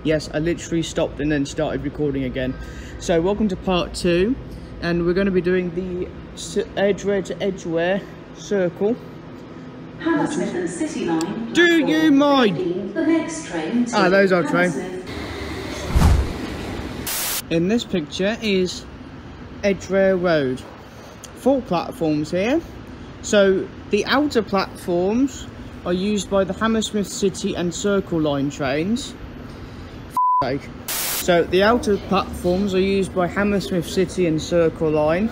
Yes, I literally stopped and then started recording again. So welcome to part 2, and we're going to be doing the Edgware to Edgware circle. Hammersmith and City Line. Do you mind? The next train to those are train. In this picture is Edgware Road. 4 platforms here. So the outer platforms are used by the Hammersmith City and Circle Line trains. So the outer platforms are used by Hammersmith City and Circle Line.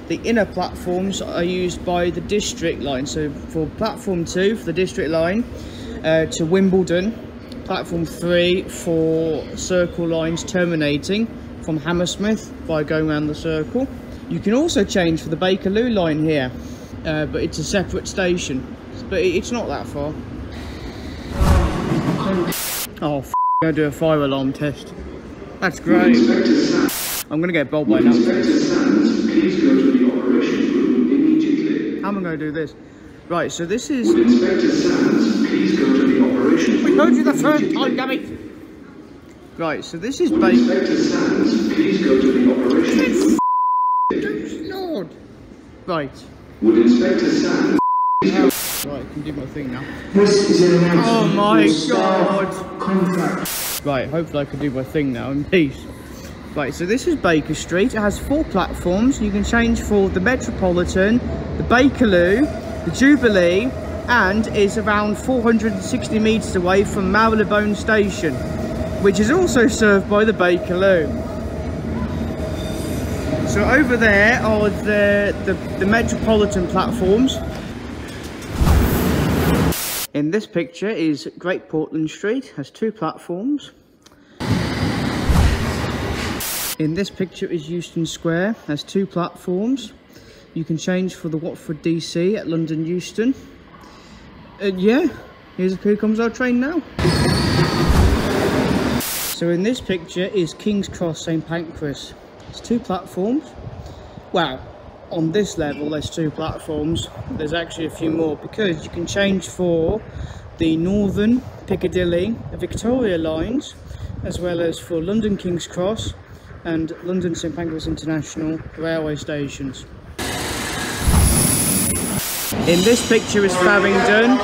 The inner platforms are used by the District Line. So for platform 2 for the District Line to Wimbledon, platform 3 for Circle Lines terminating from Hammersmith by going around the circle. You can also change for the Bakerloo line here, but it's a separate station, but it's not that far. Oh, I'm going to do a fire alarm test. That's great. I'm going to get bold by now. Please go to the operation room immediately. How am I going to do this? Right, so this is... Would Inspector Sands please go to the operation room? We told you the first time, damn it! Right, so this is Baker... Inspector Sands please go to the operation room. Lord! Right. Would Inspector Sands... Right, I can do my thing now. This is an announcement. Oh my god! Contract. Right, hopefully I can do my thing now in peace. Right, so this is Baker Street. It has 4 platforms. You can change for the Metropolitan, the Bakerloo, the Jubilee, and is around 460 metres away from Marylebone Station, which is also served by the Bakerloo. So over there are the Metropolitan platforms. In this picture is Great Portland Street, has 2 platforms. In this picture is Euston Square, has 2 platforms. You can change for the Watford DC at London Euston. Yeah, here comes our train now. So in this picture is King's Cross St Pancras. It's 2 platforms. Wow, on this level there's 2 platforms. There's actually a few more because you can change for the Northern, Piccadilly, Victoria lines, as well as for London King's Cross and London St Pancras International railway stations. In this picture is Farringdon.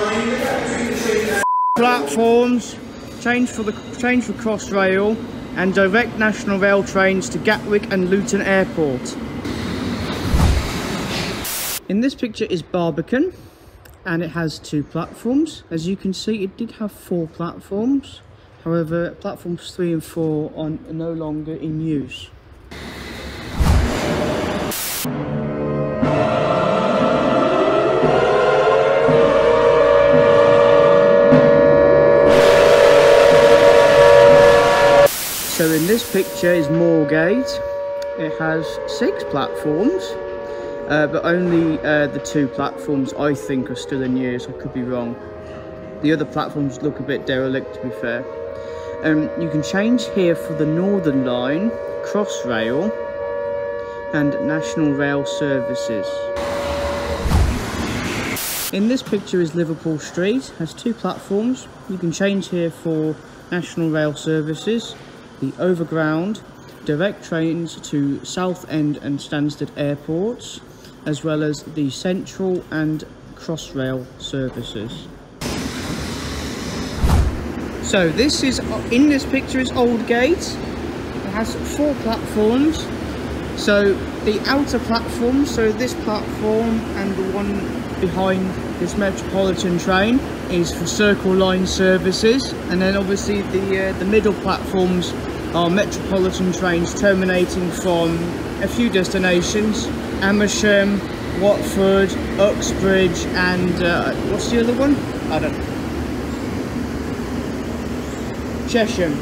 Platforms, change for Crossrail and direct National Rail trains to Gatwick and Luton Airport. In this picture is Barbican, and it has 2 platforms. As you can see, it did have 4 platforms. However, platforms 3 and 4 are no longer in use. So in this picture is Moorgate. It has 6 platforms, but only the 2 platforms I think are still in use. I could be wrong. The other platforms look a bit derelict, to be fair. You can change here for the Northern Line, Crossrail and National Rail services. In this picture is Liverpool Street, has 2 platforms. You can change here for National Rail services, the Overground, direct trains to Southend and Stansted airports, as well as the Central and Crossrail services. So this is, in this picture is Aldgate. It has 4 platforms. So the outer platform, so this platform and the one behind this Metropolitan train is for Circle Line services, and then obviously the middle platforms are Metropolitan trains terminating from a few destinations: Amersham, Watford, Uxbridge, and what's the other one? I don't know. Chesham.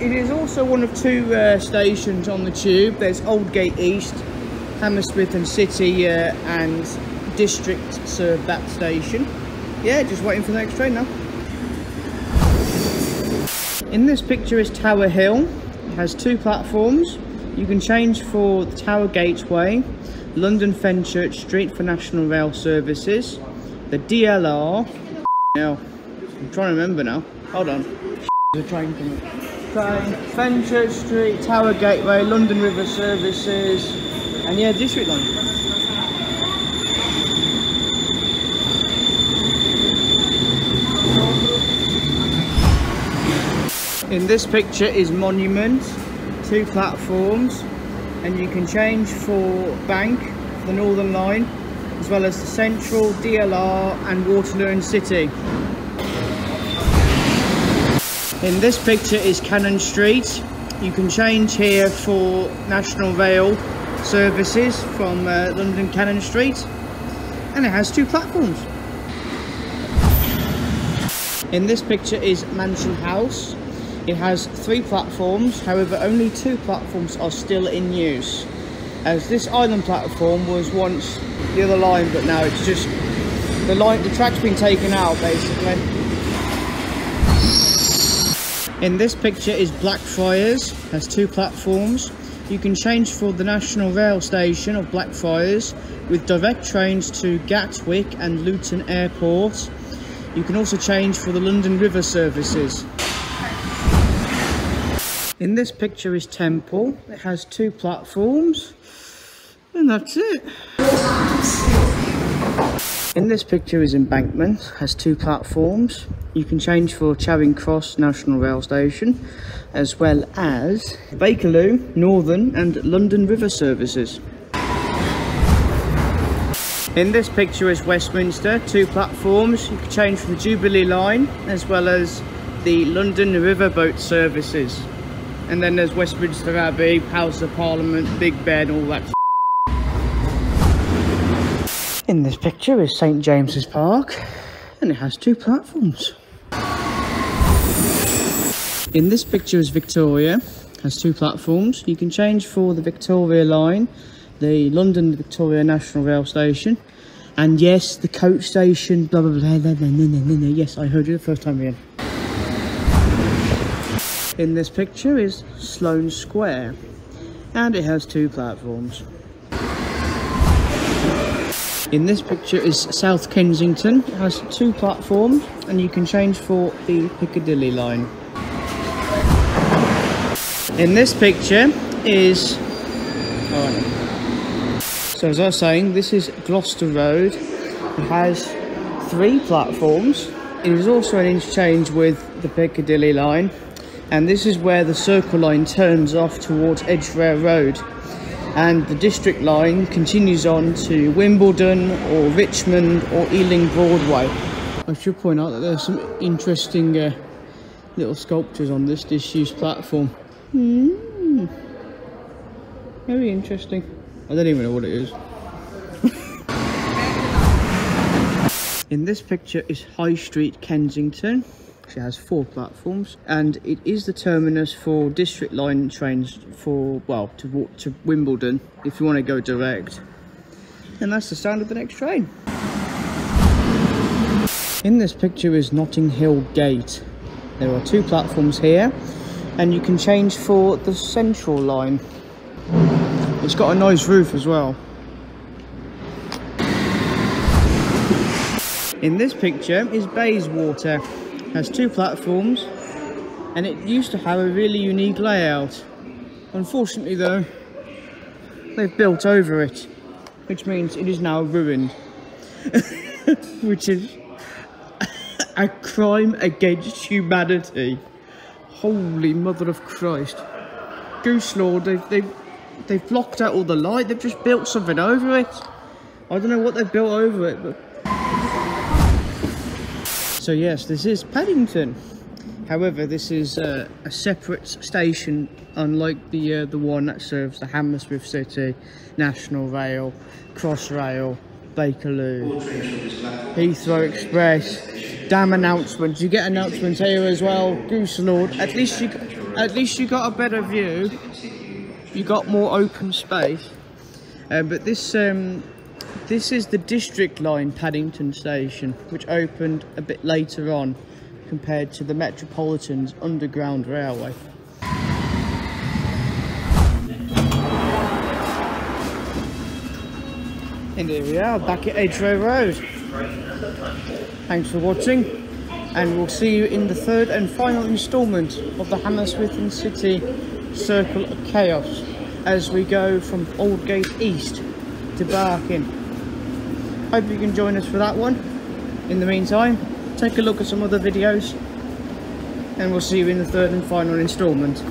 It is also one of 2 stations on the tube. There's Aldgate East, Hammersmith and City and District serve that station. Yeah, just waiting for the next train now. In this picture is Tower Hill. It has 2 platforms. You can change for the Tower Gateway, London Fenchurch Street for National Rail services, the DLR. Now, I'm trying to remember now. Hold on. There's a train coming. train, Fenchurch Street, Tower Gateway, London River services, and yeah, District Line. In this picture is Monument, 2 platforms, and you can change for Bank, the Northern Line, as well as the Central, DLR and Waterloo and City. In this picture is Cannon Street. You can change here for National Rail services from London Cannon Street, and it has 2 platforms. In this picture is Mansion House. It has 3 platforms, however only 2 platforms are still in use, as this island platform was once the other line, but now it's just the track's been taken out basically. In this picture is Blackfriars, has 2 platforms. You can change for the National Rail Station of Blackfriars with direct trains to Gatwick and Luton Airport. You can also change for the London River services. In this picture is Temple. It has 2 platforms, and that's it. In this picture is Embankment, has 2 platforms. You can change for Charing Cross National Rail Station, as well as Bakerloo, Northern and London River services. In this picture is Westminster, 2 platforms. You can change from the Jubilee line, as well as the London Riverboat services. And then there's Westminster Abbey, House of Parliament, Big Ben, all that. In this picture is St James's Park, and it has 2 platforms. In this picture is Victoria, has 2 platforms. You can change for the Victoria line, the London Victoria National Rail Station, and yes, the coach station, blah blah blah, blah, blah, blah, blah, blah. Yes, I heard you the first time again. In this picture is Sloane Square, and it has 2 platforms. In this picture is South Kensington. It has 2 platforms, and you can change for the Piccadilly line. In this picture is... So as I was saying, this is Gloucester Road. It has 3 platforms. It is also an interchange with the Piccadilly line. And this is where the Circle line turns off towards Edgware Road, and the District line continues on to Wimbledon or Richmond or Ealing Broadway. I should point out that there's some interesting little sculptures on this disused platform. Very interesting. I don't even know what it is. In this picture is High Street, Kensington. It has 4 platforms, and it is the terminus for District line trains for, well, to Wimbledon if you want to go direct. And that's the sound of the next train. In this picture is Notting Hill Gate. There are 2 platforms here, and you can change for the Central line. It's got a nice roof as well. In this picture is Bayswater. Has 2 platforms, and it used to have a really unique layout. Unfortunately though, they've built over it, which means it is now ruined. Which is a crime against humanity. Holy mother of Christ. Goose Lord, they've blocked out all the light. They've just built something over it. I don't know what they've built over it, but... So yes, this is Paddington. However, this is a separate station, unlike the one that serves the Hammersmith City, National Rail, Crossrail, Bakerloo, Heathrow Express. Damn announcements! You get announcements here as well. Goose Lord. At least you got a better view. You got more open space. But this is the District line Paddington station, which opened a bit later on compared to the Metropolitan's underground railway. And here we are, back at Edgware Road. Thanks for watching, and we'll see you in the third and final instalment of the Hammersmith and City Circle of Chaos as we go from Aldgate East to Barking. Hope you can join us for that one. In the meantime, take a look at some other videos and we'll see you in the third and final instalment.